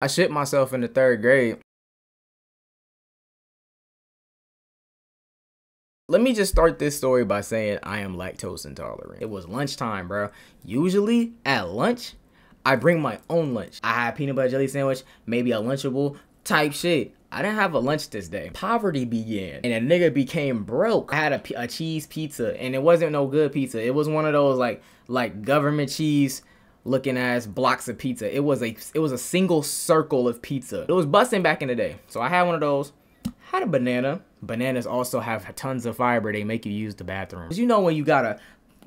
I shit myself in the 3rd grade. Let me just start this story by saying I am lactose intolerant. It was lunchtime, bro. Usually at lunch, I bring my own lunch. I had peanut butter jelly sandwich, maybe a Lunchable type shit. I didn't have a lunch this day. Poverty began, and a nigga became broke. I had a cheese pizza, and it wasn't no good pizza. It was one of those like government cheese looking ass blocks of pizza. It was a single circle of pizza. It was busting back in the day. So I had one of those. Had a banana. Bananas also have tons of fiber. They make you use the bathroom. You know when you gotta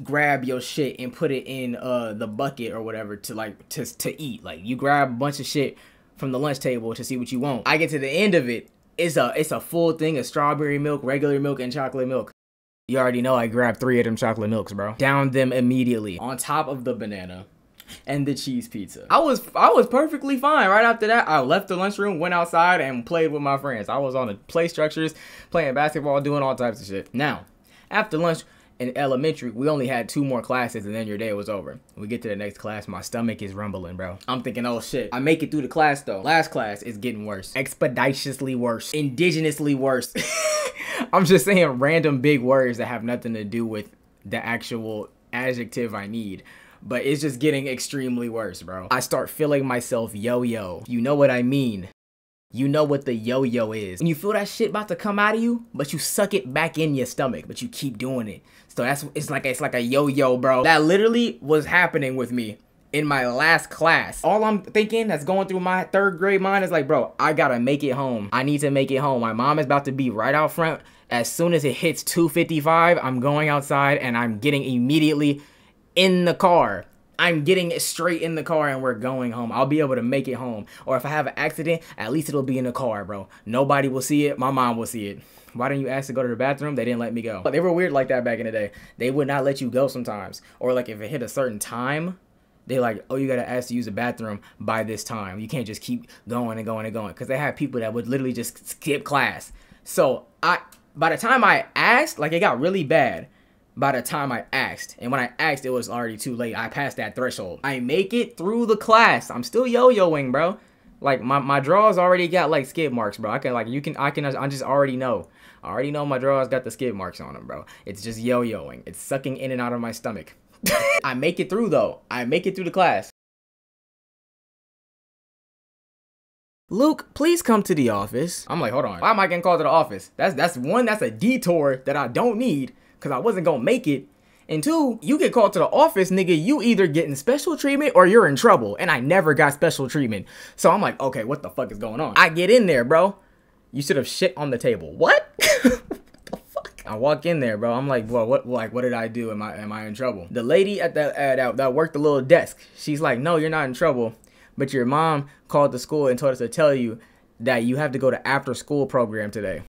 grab your shit and put it in the bucket or whatever to eat. Like you grab a bunch of shit from the lunch table to see what you want. I get to the end of it. It's a full thing of strawberry milk, regular milk, and chocolate milk. You already know I grabbed 3 of them chocolate milks, bro. Downed them immediately on top of the banana and the cheese pizza. I was perfectly fine. Right after that, I left the lunchroom, went outside, and played with my friends. I was on the play structures, playing basketball, doing all types of shit. Now, after lunch in elementary, we only had 2 more classes, and then your day was over. We get to the next class, my stomach is rumbling, bro. I'm thinking, oh shit. I make it through the class though. Last class is getting worse. Expeditiously worse. Indigenously worse. I'm just saying random big words that have nothing to do with the actual adjective I need. But it's just getting extremely worse, bro. I start feeling myself yo-yo. You know what I mean. You know what the yo-yo is. And you feel that shit about to come out of you, but you suck it back in your stomach, but you keep doing it. So it's like a yo-yo, bro. That literally was happening with me in my last class. All I'm thinking that's going through my 3rd grade mind is like, bro, I gotta make it home. I need to make it home. My mom is about to be right out front. As soon as it hits 2:55, I'm going outside and I'm getting immediately in the car. I'm getting straight in the car and we're going home. I'll be able to make it home. Or if I have an accident, at least it'll be in the car, bro. Nobody will see it. My mom will see it. Why didn't you ask to go to the bathroom? They didn't let me go. But they were weird like that back in the day. They would not let you go sometimes. Or like if it hit a certain time, they like, oh, you gotta ask to use the bathroom by this time. You can't just keep going and going and going. Because they had people that would literally just skip class. So by the time I asked, like it got really bad. By the time I asked, and when I asked, it was already too late. I passed that threshold. I make it through the class. I'm still yo-yoing, bro. Like my drawers already got like skid marks, bro. I just already know. I already know my drawers got the skid marks on them, bro. It's just yo-yoing. It's sucking in and out of my stomach. I make it through though. I make it through the class. Luke, please come to the office. I'm like, hold on. Why am I getting called to the office? That's a detour that I don't need. Because I wasn't going to make it. And 2, you get called to the office, nigga, you either getting special treatment or you're in trouble. And I never got special treatment. So I'm like, okay, what the fuck is going on? I get in there, bro. You should have shit on the table. What? What the fuck? I walk in there, bro. I'm like, well, what did I do? Am I in trouble? The lady at that worked the little desk, she's like, no, you're not in trouble. But your mom called the school and told us to tell you that you have to go to after school program today.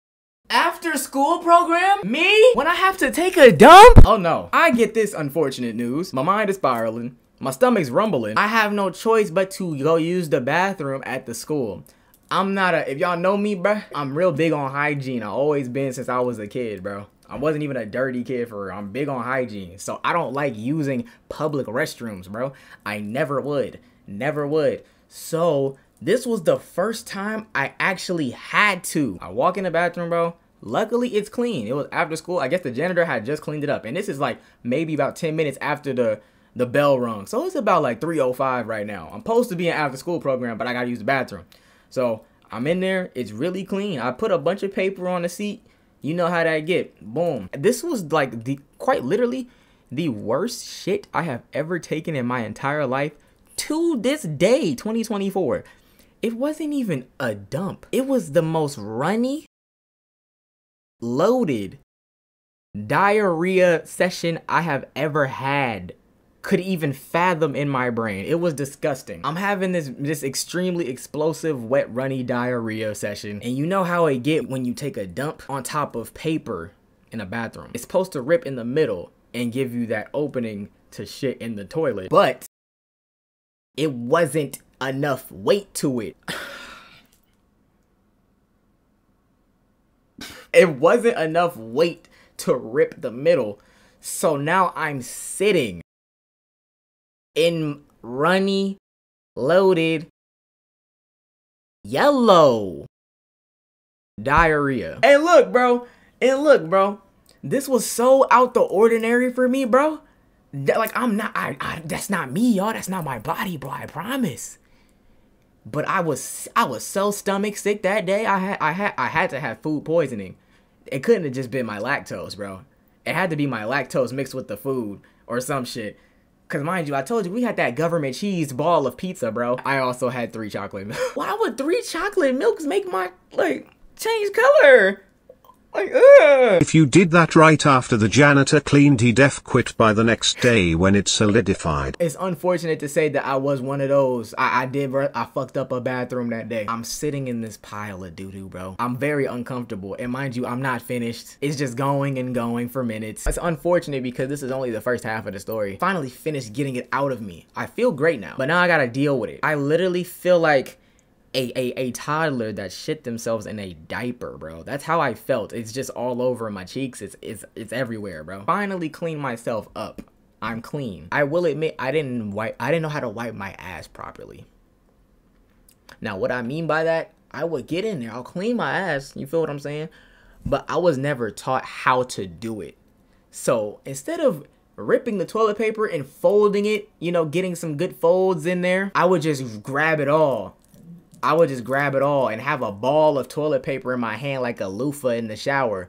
After school program? Me? When I have to take a dump? Oh no. I get this unfortunate news. My mind is spiraling. My stomach's rumbling. I have no choice but to go use the bathroom at the school. If y'all know me, bro, I'm real big on hygiene. I've always been since I was a kid, bro. I wasn't even a dirty kid for real. I'm big on hygiene. So I don't like using public restrooms, bro. I never would. Never would. So this was the first time I actually had to. I walk in the bathroom, bro. Luckily, it's clean. It was after school. I guess the janitor had just cleaned it up. And this is like maybe about 10 minutes after the bell rung. So it's about like 3:05 right now. I'm supposed to be in after school program, but I gotta use the bathroom. So I'm in there. It's really clean. I put a bunch of paper on the seat. You know how that get. Boom. This was like quite literally the worst shit I have ever taken in my entire life to this day, 2024. It wasn't even a dump. It was the most runny, loaded diarrhea session I have ever had. Could even fathom in my brain. It was disgusting. I'm having this extremely explosive, wet, runny diarrhea session. And you know how it get when you take a dump on top of paper in a bathroom. It's supposed to rip in the middle and give you that opening to shit in the toilet. But it wasn't enough weight to it. It wasn't enough weight to rip the middle. So now I'm sitting in runny, loaded yellow diarrhea. And look, bro, this was so out the ordinary for me, bro. Like, that's not me, y'all. That's not my body, bro. I promise. But I was so stomach sick that day. I had to have food poisoning. It couldn't have just been my lactose, bro. It had to be my lactose mixed with the food or some shit. Cause mind you, I told you we had that government cheese ball of pizza, bro. I also had 3 chocolate milks. Why would 3 chocolate milks make my, like, change color? Like, ugh. If you did that right after the janitor cleaned, he def quit by the next day when it solidified. It's unfortunate to say that I was one of those. I fucked up a bathroom that day. I'm sitting in this pile of doo-doo, bro. I'm very uncomfortable. And mind you, I'm not finished. It's just going and going for minutes. It's unfortunate because this is only the first half of the story. Finally finished getting it out of me. I feel great now, but now I gotta deal with it. I literally feel like a toddler that shit themselves in a diaper, bro. That's how I felt. It's just all over my cheeks. It's everywhere, bro. Finally cleaned myself up. I'm clean. I will admit I didn't know how to wipe my ass properly. Now what I mean by that, I would get in there, I'll clean my ass, you feel what I'm saying? But I was never taught how to do it. So instead of ripping the toilet paper and folding it, you know, getting some good folds in there, I would just grab it all. I would just grab it all and have a ball of toilet paper in my hand like a loofah in the shower,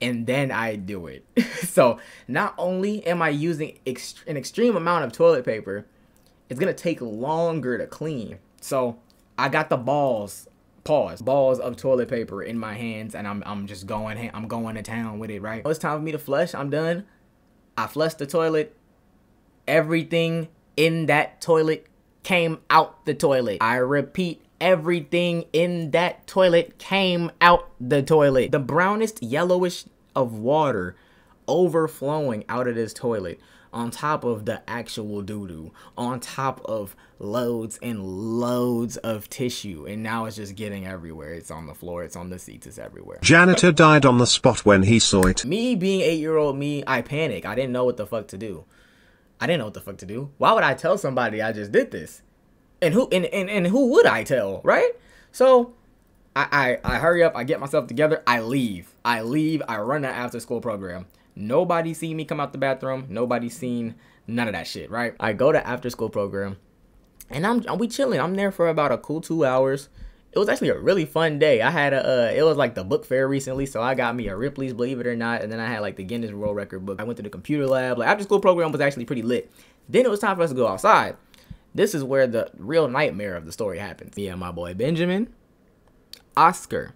and then I do it. So not only am I using an extreme amount of toilet paper, it's gonna take longer to clean. So I got the balls of toilet paper in my hands, and I'm just going to town with it, right? It's time for me to flush. I'm done. I flushed the toilet. Everything in that toilet came out the toilet. I repeat, everything in that toilet came out the toilet. The brownest yellowish of water overflowing out of this toilet, on top of the actual doo-doo, on top of loads and loads of tissue, and now it's just getting everywhere. It's on the floor, it's on the seats, it's everywhere. Janitor died on the spot when he saw it. Me being 8-year-old me, I panic. I didn't know what the fuck to do. Why would I tell somebody I just did this? And who would I tell, right? So I hurry up, I get myself together, I leave, I run that after school program. Nobody seen me come out the bathroom, nobody seen none of that shit, right? I go to after school program, and we chilling. I'm there for about a cool 2 hours. It was actually a really fun day. I had it was like the book fair recently, so I got me a Ripley's Believe It or Not, and then I had like the Guinness World Record book. I went to the computer lab. Like, after school program was actually pretty lit. Then it was time for us to go outside. This is where the real nightmare of the story happens. Me and my boy Benjamin, Oscar,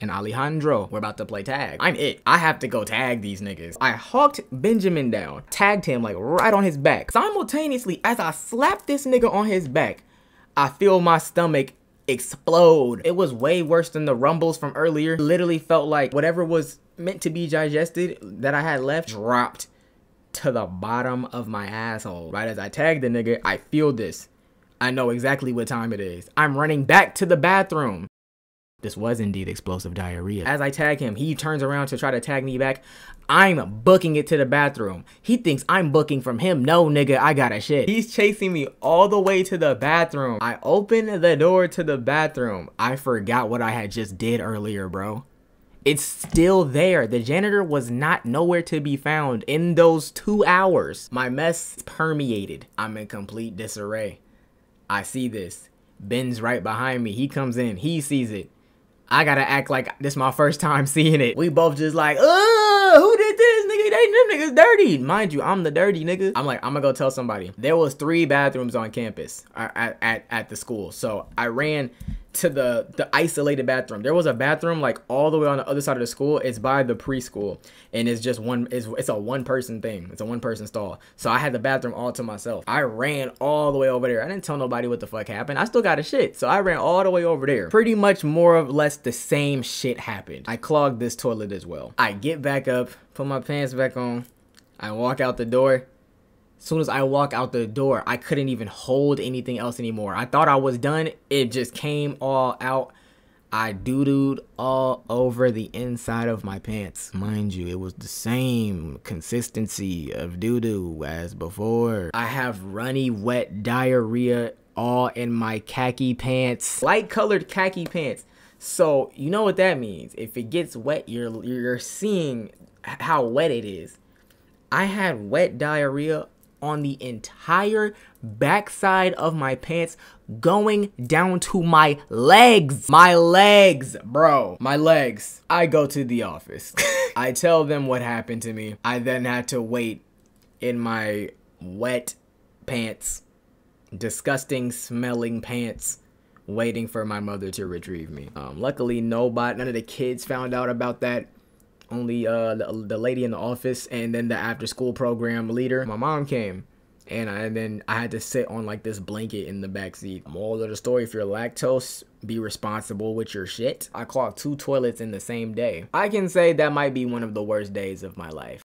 and Alejandro, we're about to play tag. I'm it. I have to go tag these niggas. I hawked Benjamin down, tagged him like right on his back. Simultaneously, as I slapped this nigga on his back, I feel my stomach explode. It was way worse than the rumbles from earlier. It literally felt like whatever was meant to be digested that I had left dropped to the bottom of my asshole. Right as I tagged the nigga, I feel this. I know exactly what time it is. I'm running back to the bathroom. This was indeed explosive diarrhea. As I tag him, he turns around to try to tag me back. I'm booking it to the bathroom. He thinks I'm booking from him. No, nigga, I got a shit. He's chasing me all the way to the bathroom. I open the door to the bathroom. I forgot what I had just did earlier, bro. It's still there. The janitor was not nowhere to be found in those 2 hours. My mess permeated. I'm in complete disarray. I see this. Ben's right behind me. He comes in. He sees it. I gotta act like this is my first time seeing it. We both just like, who did this, nigga? Them niggas dirty. Mind you, I'm the dirty nigga. I'm like, I'm gonna go tell somebody. There was 3 bathrooms on campus at the school. So I ran to the isolated bathroom. There was a bathroom like all the way on the other side of the school. It's by the preschool, and it's just it's a one-person thing. It's a one-person stall. So I had the bathroom all to myself. I ran all the way over there. I didn't tell nobody what the fuck happened. I still got a shit. So I ran all the way over there. Pretty much more or less the same shit happened. I clogged this toilet as well. I get back up, put my pants back on. I walk out the door. As soon as I walk out the door, I couldn't even hold anything else anymore. I thought I was done. It just came all out. I doo-dooed all over the inside of my pants. Mind you, it was the same consistency of doo-doo as before. I have runny, wet diarrhea all in my khaki pants, light colored khaki pants. So you know what that means. If it gets wet, you're seeing how wet it is. I had wet diarrhea on the entire backside of my pants going down to my legs. My legs, bro. My legs. I go to the office. I tell them what happened to me. I then had to wait in my wet pants, disgusting smelling pants, waiting for my mother to retrieve me. Luckily, none of the kids found out about that. Only the lady in the office and then the after school program leader. My mom came and then I had to sit on like this blanket in the back seat. Moral of the story, if you're lactose, be responsible with your shit. I clogged 2 toilets in the same day. I can say that might be one of the worst days of my life.